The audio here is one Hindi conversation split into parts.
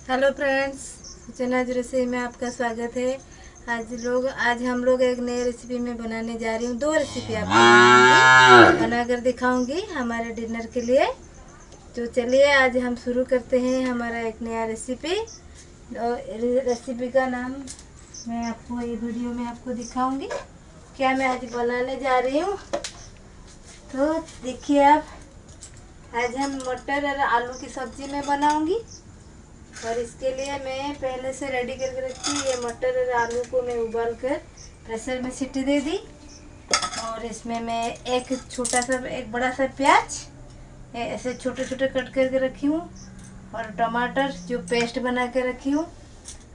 हेलो फ्रेंड्स, चनाज रसोई में आपका स्वागत है। आज हम लोग एक नई रेसिपी में बनाने जा रही हूँ। दो रेसिपी आपको बनाकर दिखाऊंगी हमारे डिनर के लिए। तो चलिए आज हम शुरू करते हैं हमारा एक नया रेसिपी। रेसिपी का नाम मैं आपको ये वीडियो में आपको दिखाऊंगी क्या मैं आज बनाने जा रही हूँ। तो देखिए आप, आज हम मटर और आलू की सब्जी में बनाऊंगी। और इसके लिए मैं पहले से रेडी करके रखी ये मटर और आलू को मैं उबाल कर प्रेशर में सीटी दे दी। और इसमें मैं एक बड़ा सा प्याज ऐसे छोटे छोटे कट करके रखी हूँ। और टमाटर जो पेस्ट बना के रखी हूँ।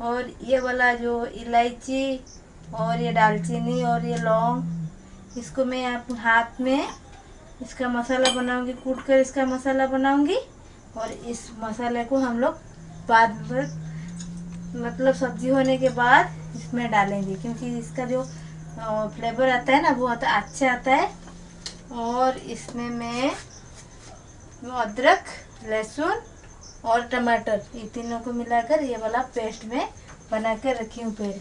और ये वाला जो इलायची और ये दालचीनी और ये लौंग, इसको मैं आप हाथ में इसका मसाला बनाऊंगी, कूट कर इसका मसाला बनाऊंगी। और इस मसाले को हम लोग बाद में मतलब सब्जी होने के बाद इसमें डालेंगे, क्योंकि इसका जो फ्लेवर आता है ना बहुत अच्छा आता है। और इसमें मैं अदरक, लहसुन और टमाटर ये तीनों को मिलाकर ये वाला पेस्ट में बना कर रखी हूँ पहले।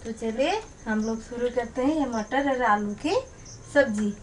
तो चलिए हम लोग शुरू करते हैं ये मटर और आलू की सब्जी।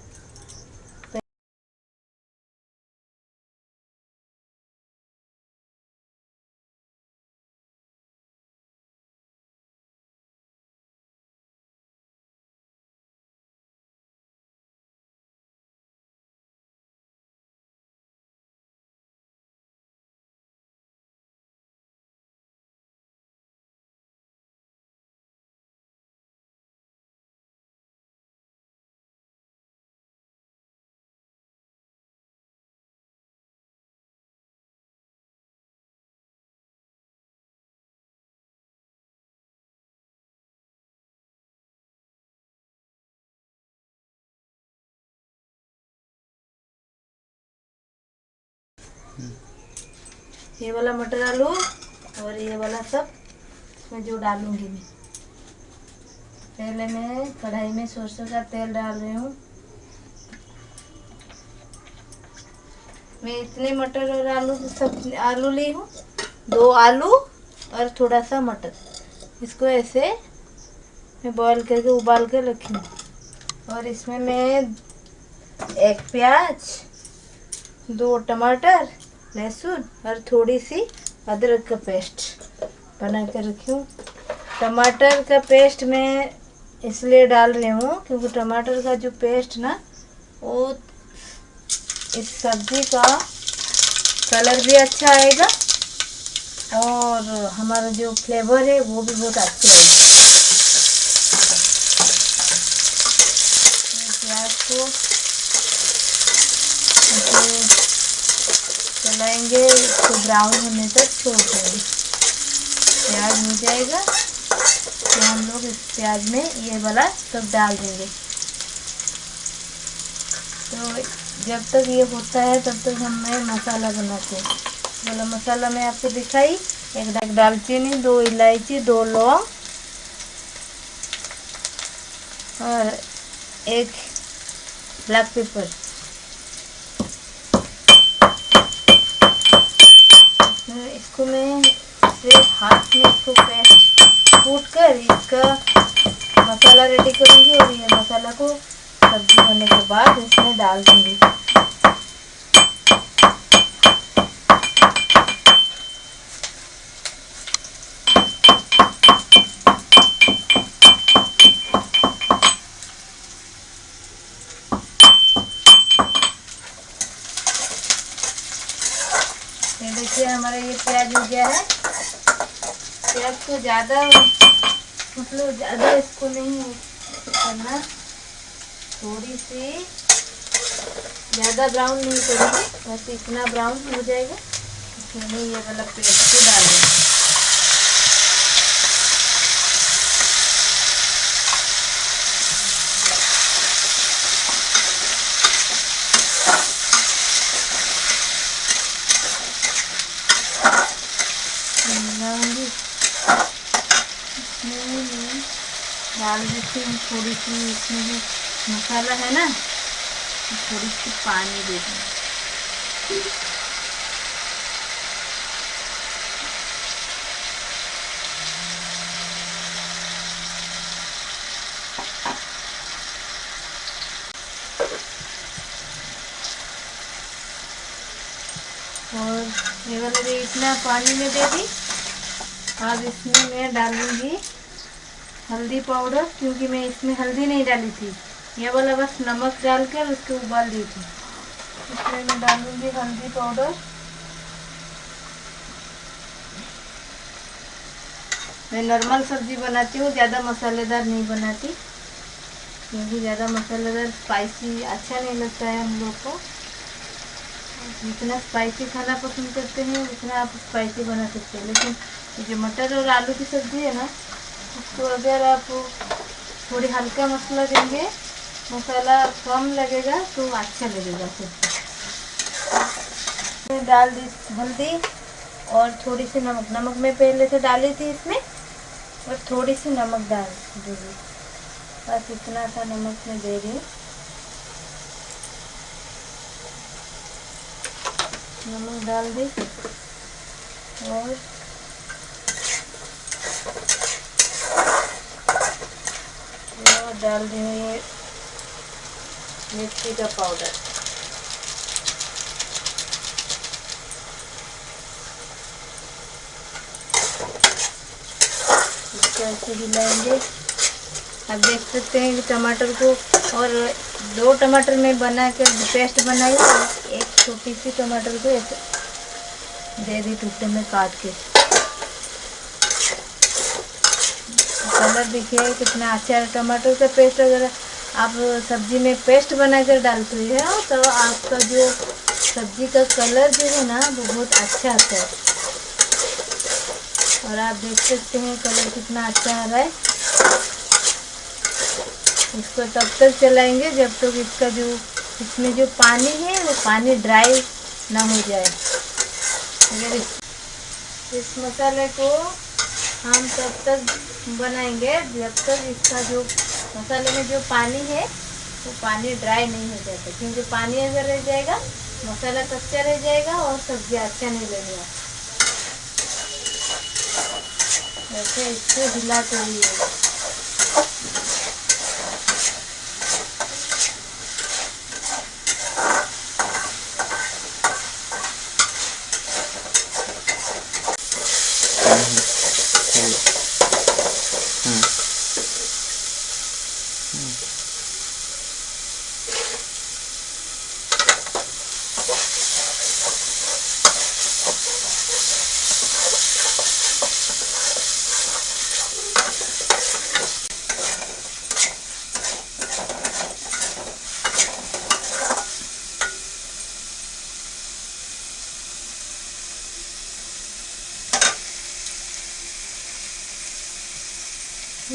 ये वाला मटर आलू और ये वाला सब इसमें जो डालूंगी मैं। पहले मैं कढ़ाई में सरसों का तेल डाल रही हूँ। मैं इतने मटर और आलू ली हूँ, 2 आलू और थोड़ा सा मटर। इसको ऐसे मैं बॉईल करके उबाल कर रखी हूँ। और इसमें मैं एक प्याज, 2 टमाटर, लहसुन और थोड़ी सी अदरक का पेस्ट बना कर रखी हूँ। टमाटर का पेस्ट मैं इसलिए डाल रही हूँ क्योंकि टमाटर का जो पेस्ट ना वो इस सब्जी का कलर भी अच्छा आएगा और हमारा जो फ्लेवर है वो भी बहुत अच्छा आएगा। प्याज को चलाएंगे, इसको ब्राउन होने तक छोड़ देंगे। प्याज हो जाएगा तो हम लोग इस प्याज में ये वाला सब डाल देंगे। तो जब तक ये होता है तब तक मैं मसाला बनाते हैं। वाला मसाला मैं आपको दिखाई, एक दालचीनी, 2 इलायची, 2 लौंग और एक ब्लैक पेपर। इसको मैं सिर्फ हाथ में इसको पेस्ट कूट कर इसका मसाला रेडी करूँगी। और ये मसाला को सब्जी होने के बाद इसमें डाल दूँगी। ये देखिए हमारा ये प्याज हो गया है। प्याज को ज़्यादा मतलब ज़्यादा इसको नहीं करना, थोड़ी सी ज़्यादा ब्राउन नहीं करूँगी, बस इतना ब्राउन हो जाएगा। इसमें ये वाला पेस्ट को डाल देंगे। डाल देती हूँ थोड़ी सी, इसमें जो मसाला है ना थोड़ी सी पानी दे दूँ। ये वाला भी इतना पानी में दे दी। अब इसमें मैं डालूंगी हल्दी पाउडर, क्योंकि मैं इसमें हल्दी नहीं डाली थी, ये वाला बस नमक डाल कर उसको उबाल दी थी। इसमें मैं डालूंगी हल्दी पाउडर। मैं नॉर्मल सब्जी बनाती हूँ, ज़्यादा मसालेदार नहीं बनाती, क्योंकि ज़्यादा मसालेदार स्पाइसी अच्छा नहीं लगता है हम लोग को। जितना स्पाइसी खाना पसंद करते हैं उतना आप स्पाइसी बना सकते हैं, लेकिन ये जो मटर और आलू की सब्ज़ी है ना, उसको अगर आप थोड़ी हल्का मसाला देंगे, मसाला कम लगेगा तो अच्छा लगेगा सब्जी। डाल दी हल्दी और थोड़ी सी नमक। नमक मैं पहले से डाली थी इसमें, और थोड़ी सी नमक डाल दूँगी, बस इतना सा नमक मैं दे रही हूँ। नमक डाल दी और डाल देंगे मिर्ची का पाउडर। इसको ऐसे हिलाएंगे। आप देख सकते हैं कि टमाटर को, और 2 टमाटर में बना कर पेस्ट बनाई, और एक छोटी सी टमाटर को ऐसे दे दी टुकड़े में काट के। कलर देखिए कितना अच्छा है। टमाटर का पेस्ट अगर आप सब्जी में पेस्ट बनाकर डालते हैं तो आपका जो सब्जी का कलर जो है ना वो बहुत अच्छा आता है। और आप देख सकते हैं कलर कितना अच्छा आ रहा है। इसको तब तक चलाएंगे जब तक इसका जो इसमें जो पानी है वो पानी ड्राई ना हो जाए। अगर इस मसाले को हम तब तक बनाएंगे जब तक इसका जो मसाले में जो पानी है वो पानी ड्राई नहीं हो जाता, क्योंकि पानी अगर रह जाएगा मसाला कच्चा रह जाएगा और सब्जी अच्छा नहीं लगेगा। ऐसे इसको हिलाते रहिए।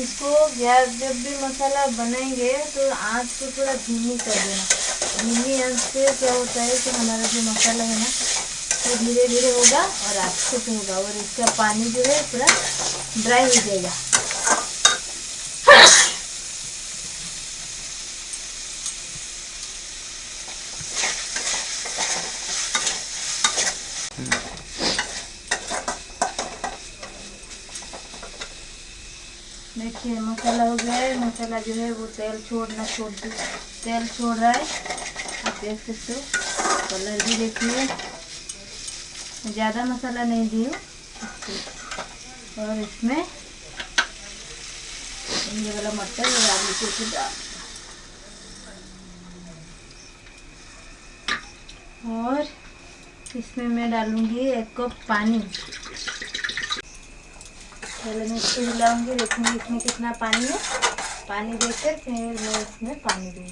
इसको गैस जब भी मसाला बनाएंगे तो आँच को थोड़ा धीमी कर देना। धीमी आँच से क्या होता है कि हमारा जो मसाला है ना वो धीरे धीरे होगा और अच्छे से होगा, और इसका पानी जो है पूरा ड्राई हो जाएगा। देखिए मसाला हो गया है। मसाला जो है वो तेल छोड़ रहा है। आप देख सकते हो, कलर भी देखिए। ज़्यादा मसाला नहीं दी हूँ। और इसमें ये वाला मटर और आलू को डाल, और इसमें मैं डालूंगी 1 कप पानी। पहले मैं इसको हिलाऊंगी, देखूंगी इसमें कितना पानी है। पानी देकर फिर मैं इसमें पानी दूंगी।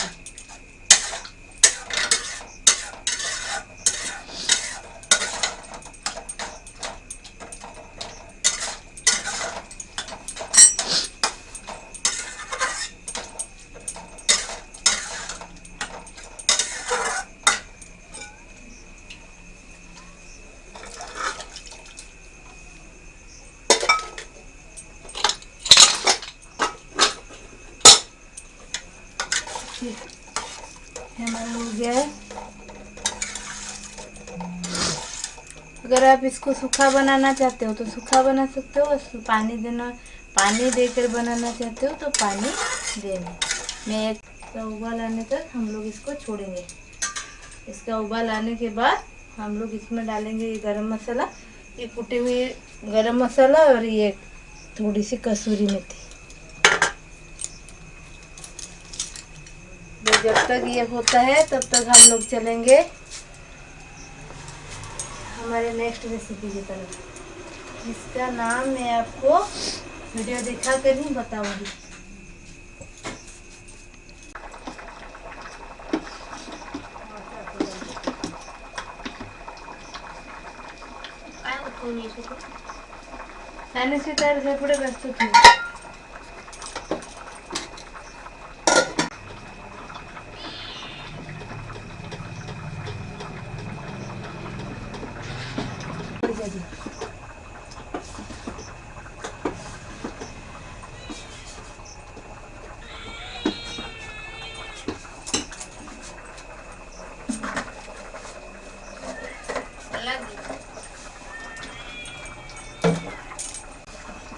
हमारा हो गया है। अगर आप इसको सूखा बनाना चाहते हो तो सूखा बना सकते हो, और पानी देकर बनाना चाहते हो तो पानी देना। मैं एक उबाल आने तक हम लोग इसको छोड़ेंगे। इसका उबाल आने के बाद हम लोग इसमें डालेंगे ये गरम मसाला, ये कुटी हुई गरम मसाला और ये थोड़ी सी कसूरी मेथी। तो जब तक ये होता है तब तक हम लोग चलेंगे हमारे नेक्स्ट रेसिपी की तरफ, जिसका नाम मैं आपको वीडियो दिखा कर ही बताऊंगी। ସେପଟେ ବ୍ୟସ୍ତ ଥିବ।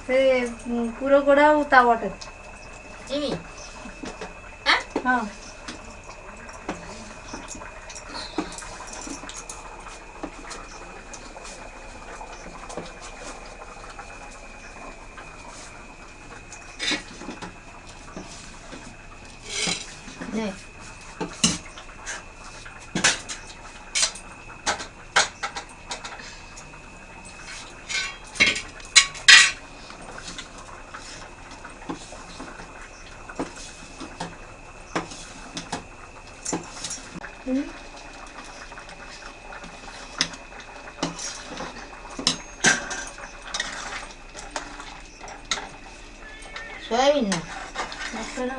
ସେ ପୁର ଗୋଡ଼ା ଆଉ ତାୱାଟା Jimmy, ହଁ ne? Soyabean na. मसाला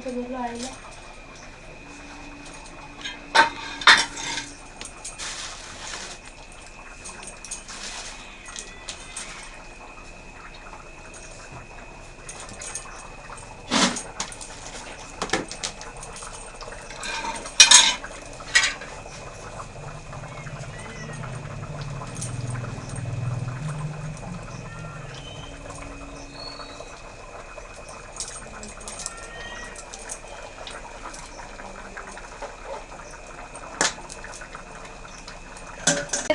तो बोलो आएगा।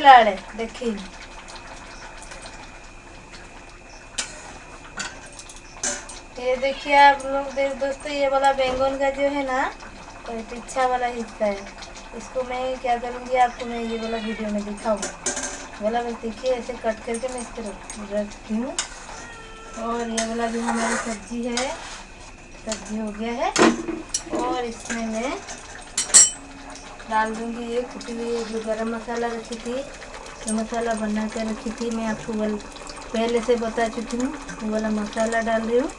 लाड़े देखिए ये देखिए आप लोग देख दोस्तों, ये वाला बैंगन का जो है ना तो ये पीछा वाला हिस्सा है, इसको मैं क्या करूँगी आपको मैं ये वाला वीडियो में दिखाऊंगा। वाला बस देखिए ऐसे कट करके मैं इस तरह रखती हूँ। और ये वाला जो हमारी सब्जी है, सब्जी हो गया है और इसमें मैं डाल दूँगी ये कुटी हुई जो गरम मसाला रखी थी, जो मसाला बना कर रखी थी मैं आपको पहले से बता चुकी हूँ, वो वाला मसाला डाल रही हूँ।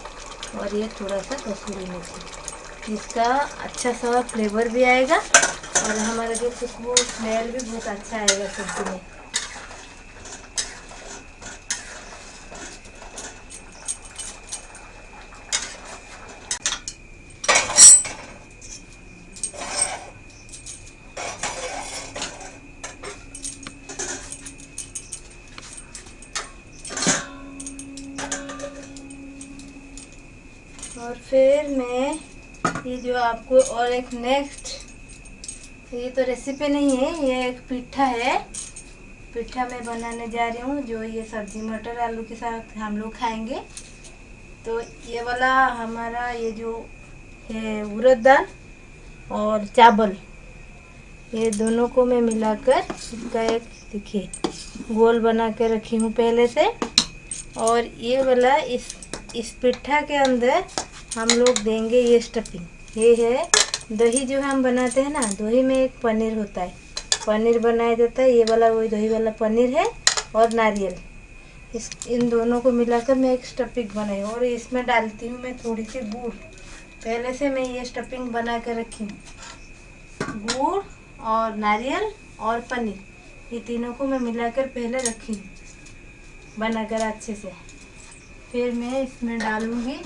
और ये थोड़ा सा कसूरी मेथी, इसका अच्छा सा फ्लेवर भी आएगा और हमारा जो खुशबू स्मेल भी बहुत अच्छा आएगा सब्जी में। और फिर मैं ये जो आपको और एक नेक्स्ट, ये तो रेसिपी नहीं है, ये एक पिट्ठा है, पिट्ठा मैं बनाने जा रही हूँ जो ये सब्जी मटर आलू के साथ हम लोग खाएंगे। तो ये वाला हमारा ये जो है उड़द दाल और चावल, ये दोनों को मैं मिलाकर इसका एक देखिए गोल बना के रखी हूँ पहले से। और ये वाला इस पिट्ठा के अंदर हम लोग देंगे ये स्टफिंग, ये है दही जो हम बनाते हैं ना, दही में एक पनीर होता है, पनीर बनाया जाता है, ये वाला वही दही वाला पनीर है और नारियल, इन दोनों को मिलाकर मैं एक स्टफिंग बनाई। और इसमें डालती हूँ मैं थोड़ी सी गुड़, पहले से मैं ये स्टफिंग बना कर रखी हूँ, गुड़ और नारियल और पनीर, ये तीनों को मैं मिलाकर पहले रखी हूँ बनाकर अच्छे से। फिर मैं इसमें डालूँगी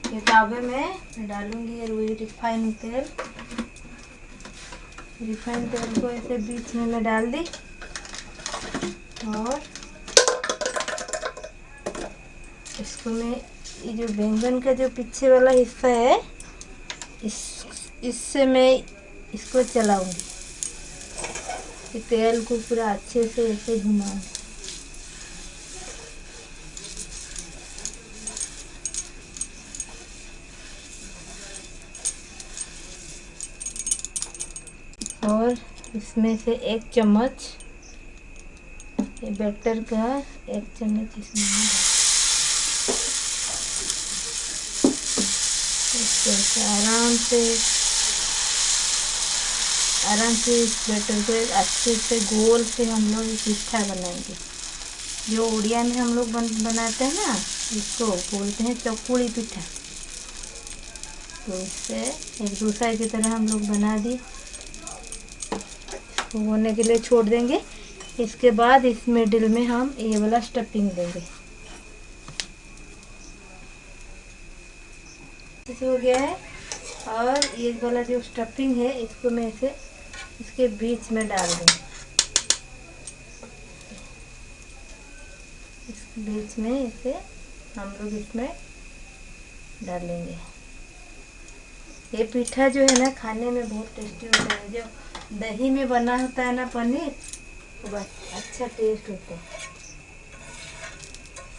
ये तावे में मैं डालूँगी ये रिफाइन तेल, रिफाइन तेल को ऐसे बीच में मैं डाल दी। और इसको मैं ये जो बैंगन का जो पीछे वाला हिस्सा है इससे मैं इसको चलाऊंगी। ये तेल को पूरा अच्छे से ऐसे घुमाऊंगी। और इसमें से 1 चम्मच ये बैटर का 1 चम्मच इसमें आराम से इस बैटर को एक अच्छे से गोल से हम लोग पिट्ठा बनाएंगे। जो उड़िया में हम लोग बनाते हैं ना, इसको बोलते हैं चकुली पिट्ठा। तो इससे एक दूसरे की तरह हम लोग बना दी। इसको होने के लिए छोड़ देंगे। इसके बाद इस मिडिल में हम ये वाला स्टफिंग देंगे। हो गया है। और ये वाला जो स्टफिंग है इसको मैं इसे इसके बीच में डाल दूँगी। इस बीच में इसे हम लोग इसमें डालेंगे। ये पिठा जो है ना खाने में बहुत टेस्टी होता है। जो दही में बना होता है ना पनीर, तो बस अच्छा टेस्ट होता है।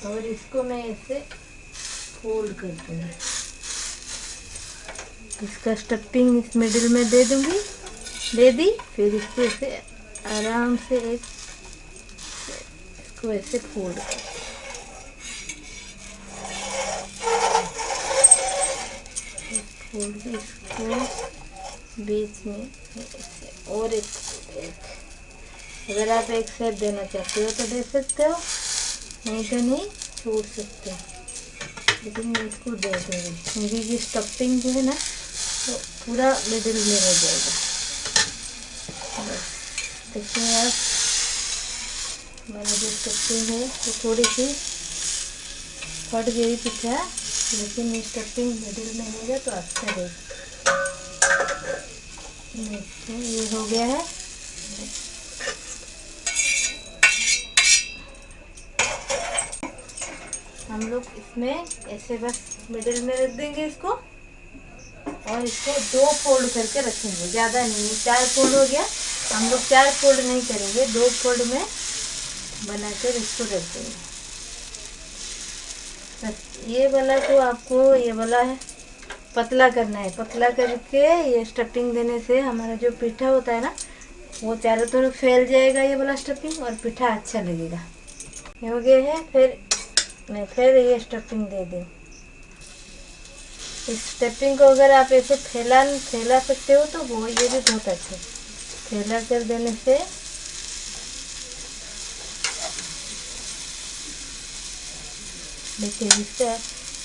और इसको मैं ऐसे फोल्ड कर दूँगी। इसका स्टफिंग इस मिडिल में दे दूँगी, दे दी। फिर इसको ऐसे आराम से इसको ऐसे फोल्ड कर, इसको बीच में ऐसे और एक अगर आप एक सेट देना चाहते हो तो दे सकते हो, नहीं तो नहीं छोड़ सकते हो। लेकिन मैं इसको दे दूँगी क्योंकि ये स्टफिंग जो है ना तो पूरा मिडिल में हो जाएगा। बस देखिए आप, मैंने जो स्टफिंग है तो थोड़ी सी फट गई पिठा, लेकिन ये स्टफिंग मिडिल में होगा तो अच्छा रहेगा। ये हो गया है। हम लोग इसमें ऐसे बस मिडिल में रख देंगे इसको, और इसको 2 फोल्ड करके रखेंगे, ज़्यादा नहीं। 4 फोल्ड हो गया। हम लोग 4 फोल्ड नहीं करेंगे, 2 फोल्ड में बनाकर इसको रख देंगे। बस ये वाला तो आपको ये वाला है पतला करना है। पतला करके ये स्टफिंग देने से हमारा जो पिठा होता है ना वो चारों तरफ फैल जाएगा ये वाला स्टफिंग, और पिठा अच्छा लगेगा। ये हो गया है। फिर ये स्टफिंग दे दूँ। इस स्टफिंग को अगर आप ऐसे फैला सकते हो तो वो ये भी बहुत अच्छा है। फैला कर देने से देखिए इसका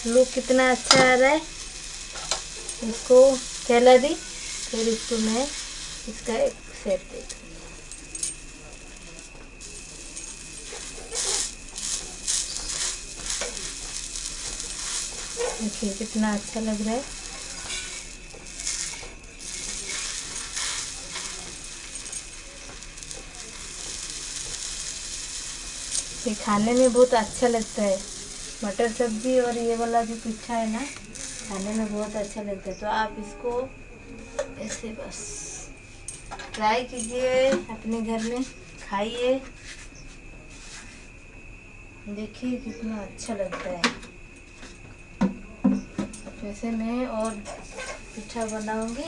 लुक कितना अच्छा आ रहा है। इसको फैला दी, फिर इसको मैं इसका एक शेप दे दूँ। देखिए कितना अच्छा लग रहा है। ये खाने में बहुत अच्छा लगता है। मटर सब्जी और ये वाला जो पिठा है ना खाने में बहुत अच्छा लगता है। तो आप इसको ऐसे बस ट्राई कीजिए, अपने घर में खाइए, देखिए कितना अच्छा लगता है। वैसे मैं और पिठा बनाऊंगी।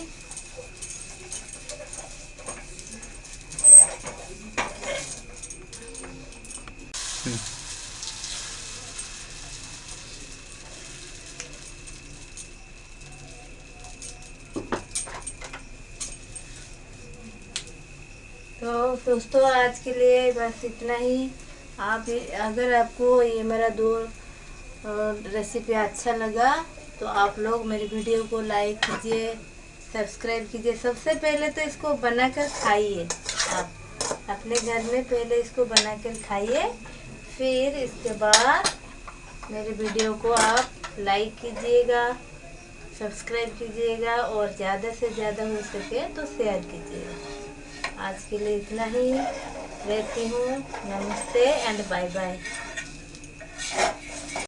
तो दोस्तों आज के लिए बस इतना ही। अगर आपको ये मेरा 2 रेसिपी अच्छा लगा तो आप लोग मेरी वीडियो को लाइक कीजिए, सब्सक्राइब कीजिए। सबसे पहले तो इसको बनाकर खाइए। आप अपने घर में पहले इसको बनाकर खाइए, फिर इसके बाद मेरे वीडियो को आप लाइक कीजिएगा, सब्सक्राइब कीजिएगा, और ज़्यादा से ज़्यादा हो सके तो शेयर कीजिएगा। आज के लिए इतना ही। रहती हूँ। नमस्ते एंड बाय बाय।